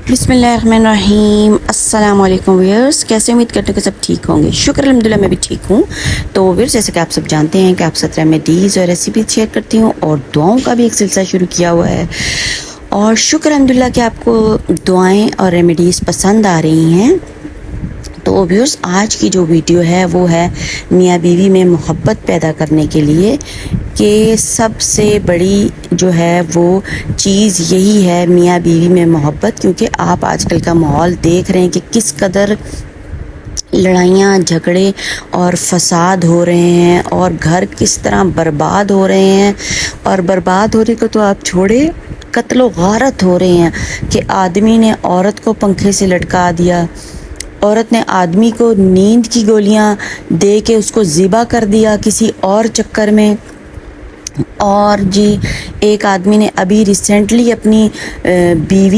बिस्मिल्लाहिर्रहमानिर्रहीम। अस्सलाम वालेकुम व्यूअर्स, कैसे उम्मीद करते हैं कि सब ठीक होंगे। शुक्र अल्हम्दुलिल्लाह मैं भी ठीक हूँ। तो व्यूअर्स, जैसे कि आप सब जानते हैं कि आप 17 रेमेडीज़ और रेसिपी शेयर करती हूँ और दुआओं का भी एक सिलसिला शुरू किया हुआ है। और शुक्र अल्हम्दुलिल्लाह कि आपको दुआएं और रेमेडीज़ पसंद आ रही हैं। तो व्यूअर्स, आज की जो वीडियो है वो है मियाँ बीवी में मोहब्बत पैदा करने के लिए कि सबसे बड़ी जो है वो चीज़ यही है मियाँ बीवी में मोहब्बत। क्योंकि आप आजकल का माहौल देख रहे हैं कि किस कदर लड़ाइयाँ झगड़े और फसाद हो रहे हैं और घर किस तरह बर्बाद हो रहे हैं। और बर्बाद होने को तो आप छोड़े, कत्लो गारत हो रहे हैं कि आदमी ने औरत को पंखे से लटका दिया, औरत ने आदमी को नींद की गोलियां दे के उसको ज़िबा कर दिया किसी और चक्कर में। और जी, एक आदमी ने अभी रिसेंटली अपनी बीवी